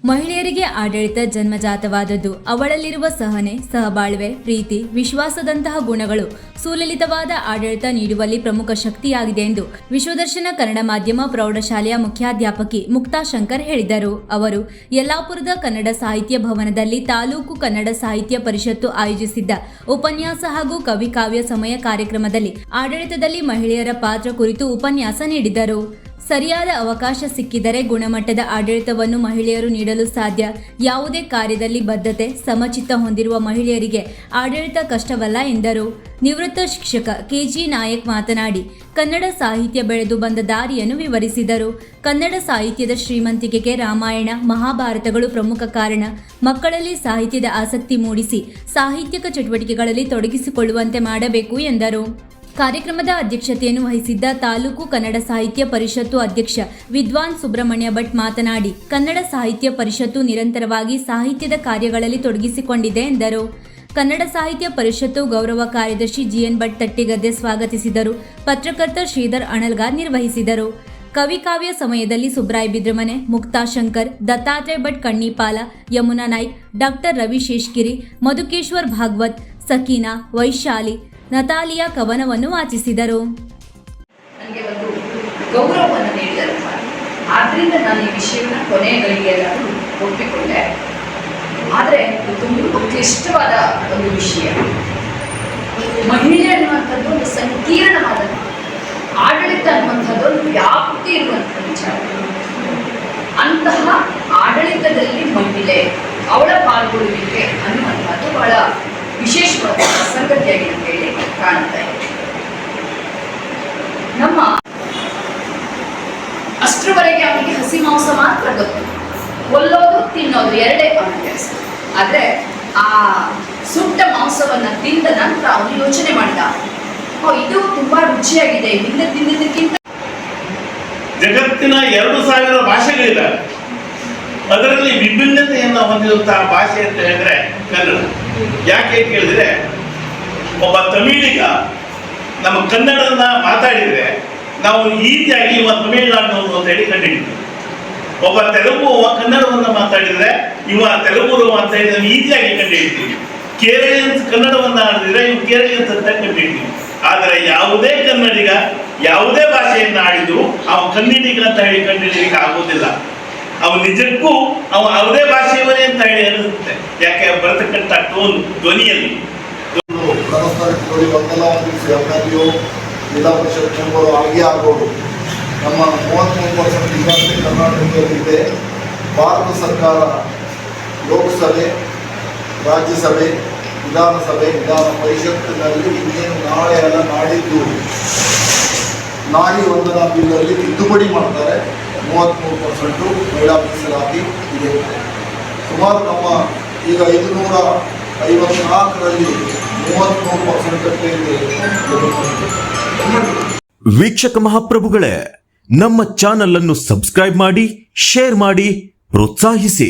ಮಹಿಳೆಯರಿಗೆ ಆಡಳಿತ ಜನ್ಮಜಾತವಾದದ್ದು. ಅವಳಲ್ಲಿರುವ ಸಹನೆ, ಸಹಬಾಳ್ವೆ, ಪ್ರೀತಿ, ವಿಶ್ವಾಸದಂತಹ ಗುಣಗಳು ಸುಲಲಿತವಾದ ಆಡಳಿತ ನೀಡುವಲ್ಲಿ ಪ್ರಮುಖ ಶಕ್ತಿಯಾಗಿದೆ ಎಂದು ವಿಶ್ವದರ್ಶನ ಕನ್ನಡ ಮಾಧ್ಯಮ ಪ್ರೌಢಶಾಲೆಯ ಮುಖ್ಯಾಧ್ಯಾಪಕಿ ಮುಕ್ತಾ ಶಂಕರ್ ಹೇಳಿದರು. ಅವರು ಯಲ್ಲಾಪುರದ ಕನ್ನಡ ಸಾಹಿತ್ಯ ಭವನದಲ್ಲಿ ತಾಲೂಕು ಕನ್ನಡ ಸಾಹಿತ್ಯ ಪರಿಷತ್ತು ಆಯೋಜಿಸಿದ್ದ ಉಪನ್ಯಾಸ ಹಾಗೂ ಕವಿ ಕಾವ್ಯ ಸಮಯ ಕಾರ್ಯಕ್ರಮದಲ್ಲಿ ಆಡಳಿತದಲ್ಲಿ ಮಹಿಳೆಯರ ಪಾತ್ರ ಕುರಿತು ಉಪನ್ಯಾಸ ನೀಡಿದರು. ಸರಿಯಾದ ಅವಕಾಶ ಸಿಕ್ಕಿದರೆ ಗುಣಮಟ್ಟದ ಆಡಳಿತವನ್ನು ಮಹಿಳೆಯರು ನೀಡಲು ಸಾಧ್ಯ. ಯಾವುದೇ ಕಾರ್ಯದಲ್ಲಿ ಬದ್ಧತೆ, ಸಮಚಿತ್ತ ಹೊಂದಿರುವ ಮಹಿಳೆಯರಿಗೆ ಆಡಳಿತ ಕಷ್ಟವಲ್ಲ ಎಂದರು. ನಿವೃತ್ತ ಶಿಕ್ಷಕ ಕೆಜಿ ನಾಯಕ್ ಮಾತನಾಡಿ ಕನ್ನಡ ಸಾಹಿತ್ಯ ಬೆಳೆದು ಬಂದ ದಾರಿಯನ್ನು ವಿವರಿಸಿದರು. ಕನ್ನಡ ಸಾಹಿತ್ಯದ ಶ್ರೀಮಂತಿಕೆಗೆ ರಾಮಾಯಣ, ಮಹಾಭಾರತಗಳು ಪ್ರಮುಖ ಕಾರಣ. ಮಕ್ಕಳಲ್ಲಿ ಸಾಹಿತ್ಯದ ಆಸಕ್ತಿ ಮೂಡಿಸಿ ಸಾಹಿತ್ಯಿಕ ಚಟುವಟಿಕೆಗಳಲ್ಲಿ ತೊಡಗಿಸಿಕೊಳ್ಳುವಂತೆ ಮಾಡಬೇಕು ಎಂದರು. ಕಾರ್ಯಕ್ರಮದ ಅಧ್ಯಕ್ಷತೆಯನ್ನು ವಹಿಸಿದ್ದ ತಾಲೂಕು ಕನ್ನಡ ಸಾಹಿತ್ಯ ಪರಿಷತ್ತು ಅಧ್ಯಕ್ಷ ವಿದ್ವಾನ್ ಸುಬ್ರಹ್ಮಣ್ಯ ಭಟ್ ಮಾತನಾಡಿ ಕನ್ನಡ ಸಾಹಿತ್ಯ ಪರಿಷತ್ತು ನಿರಂತರವಾಗಿ ಸಾಹಿತ್ಯದ ಕಾರ್ಯಗಳಲ್ಲಿ ತೊಡಗಿಸಿಕೊಂಡಿದೆ ಎಂದರು. ಕನ್ನಡ ಸಾಹಿತ್ಯ ಪರಿಷತ್ತು ಗೌರವ ಕಾರ್ಯದರ್ಶಿ ಜಿಎನ್ ಭಟ್ ತಟ್ಟಿಗದ್ದೆ ಸ್ವಾಗತಿಸಿದರು. ಪತ್ರಕರ್ತ ಶ್ರೀಧರ್ ಅಣಲ್ಗಾರ್ ನಿರ್ವಹಿಸಿದರು. ಕವಿ ಕಾವ್ಯ ಸಮಯದಲ್ಲಿ ಸುಬ್ರಾಯ್ ಬಿದ್ರಮನೆ, ಮುಕ್ತಾ ಶಂಕರ್, ದತ್ತಾತ್ರೇಯ ಭಟ್ ಕಣ್ಣಿಪಾಲ, ಯಮುನಾ ನಾಯ್ಕ್, ಡಾಕ್ಟರ್ ರವಿ ಶೇಷ್ಗಿರಿ, ಮಧುಕೇಶ್ವರ್ ಭಾಗವತ್, ಸಕೀನಾ, ವೈಶಾಲಿ, ನತಾಲಿಯಾ ಕವನವನ್ನು ವಾಚಿಸಿದರು. ನನಗೆ ಒಂದು ಗೌರವವನ್ನು ನೀಡಿದರು. ಆದ್ದರಿಂದ ನಾನು ಈ ವಿಷಯವನ್ನು ಕೊನೆಯ ಗಳಿಗೆಯಲ್ಲಾದರೂ ಒಪ್ಪಿಕೊಂಡೆ. ಆದರೆ ಇದು ತುಂಬ ಕ್ಲಿಷ್ಟವಾದ ಒಂದು ವಿಷಯ. ಮಹಿಳೆ ಅನ್ನುವಂಥದ್ದು ಒಂದು ಸಂಕೀರ್ಣವಾದ, ಆಡಳಿತ ಅನ್ನುವಂಥದ್ದು ಒಂದು ವ್ಯಾಪ್ತಿ ಇರುವಂಥ ವಿಚಾರ. ಅಂತಹ ಆಡಳಿತದಲ್ಲಿ ಮಹಿಳೆ, ಅವಳ ಪಾಲ್ಗೊಳ್ಳುವಿಕೆ ಅನ್ನುವಂಥದ್ದು ಬಹಳ ವಿಶೇಷವಾದ ಸಂಗತಿಯಾಗಿ ನಮಗೆ ಕಾಣುತ್ತಾ ಇದೆ. ನಮ್ಮ ಅಷ್ಟರವರೆಗೆ ಅವನಿಗೆ ಹಸಿ ಮಾಂಸ ಮಾತ್ರ ಗೊತ್ತು, ಕೊಲ್ಲೋದು ತಿನ್ನೋದು ಎರಡೇ ಅವನ ಕೆಲಸ. ಆದರೆ ಆ ಸುಟ್ಟ ಮಾಂಸವನ್ನು ತಿಂದ ನಂತರ ಅವನು ಯೋಚನೆ ಮಾಡಿದ, ಇದು ತುಂಬಾ ರುಚಿಯಾಗಿದೆ, ಹಿಂದೆ ತಿಂದಿದ್ದಕ್ಕಿಂತ. ಜಗತ್ತಿನ 2000 ಭಾಷೆಗಳಿದ್ದಾವೆ. ಅದರಲ್ಲಿ ವಿಭಿನ್ನತೆಯನ್ನು ಹೊಂದಿರುವಂತಹ ಭಾಷೆ ಅಂತ ಹೇಳಿದ್ರೆ ಕನ್ನಡ. ಯಾಕೆ ಕೇಳಿದ್ರೆ, ಒಬ್ಬ ತಮಿಳಿಗ ನಮ್ಮ ಕನ್ನಡನ ಮಾತಾಡಿದರೆ ನಾವು ಈಸಿಯಾಗಿ ಇವ ತಮಿಳುನಾಡಿನವರು ಅಂತ ಹೇಳಿ ಕಂಡುಹಿಡಿತೀವಿ. ಒಬ್ಬ ತೆಲುಗು ಕನ್ನಡವನ್ನು ಮಾತಾಡಿದರೆ ಇವ ತೆಲುಗು ಅಂತ ಹೇಳಿ ನಾವು ಈಸಿಯಾಗಿ ಕಂಡುಹಿಡಿತೀವಿ. ಕೇರಳಿಯನ್ಸ್ ಕನ್ನಡವನ್ನು ಆಡಿದ್ರೆ ಇವು ಕೇರಳಿಯನ್ಸ್ ಅಂತ ಕಂಡುಹಿಡಿತೀವಿ. ಆದರೆ ಯಾವುದೇ ಕನ್ನಡಿಗ ಯಾವುದೇ ಭಾಷೆಯನ್ನು ಆಡಿದ್ರು ಅವ ಕನ್ನಡಿಗ ಅಂತ ಹೇಳಿ ಕಂಡುಹಿಡಿಯಲಿಕ್ಕೆ ಆಗೋದಿಲ್ಲ. ಅವ ನಿಜಕ್ಕೂ ಅವ ಯಾವುದೇ ಭಾಷೆಯವರೇ ಅಂತ ಹೇಳಿ ಅನಿಸುತ್ತೆ. ಯಾಕೆ ಬರತಕ್ಕಂಥ ಟೋನ್, ಧ್ವನಿಯಲ್ಲಿ. ಜಿಲ್ಲಾ ಪರಿಷತ್ ಮೆಂಬರು ಆಗಿ ಆಗೋದು. ನಮ್ಮ 33% ವಿದ್ಯಾರ್ಥಿ ಕರ್ನಾಟಕದಲ್ಲಿದೆ. ಭಾರತ ಸರ್ಕಾರ ಲೋಕಸಭೆ, ರಾಜ್ಯಸಭೆ, ವಿಧಾನಸಭೆ, ವಿಧಾನ ಪರಿಷತ್ತಿನಲ್ಲಿ ಇನ್ನೇನು ನಾಳೆ ಅಲ್ಲ ನಾಡಿದ್ದು ನಾರಿ ವಂದನಾ ಬಿಲ್ಲಲ್ಲಿ ತಿದ್ದುಪಡಿ ಮಾಡ್ತಾರೆ. 33% ಮಹಿಳಾ ಮೀಸಲಾತಿ ಇದೆ. ಸುಮಾರು ನಮ್ಮ ಈಗ 554ರಲ್ಲಿ 33% ವೀಕ್ಷಕ ಮಹಾಪ್ರಭುಗಳೇ, ನಮ್ಮ ಚಾನಲ್ ಅನ್ನು ಸಬ್ಸ್ಕ್ರೈಬ್ ಮಾಡಿ, ಶೇರ್ ಮಾಡಿ, ಪ್ರೋತ್ಸಾಹಿಸಿ.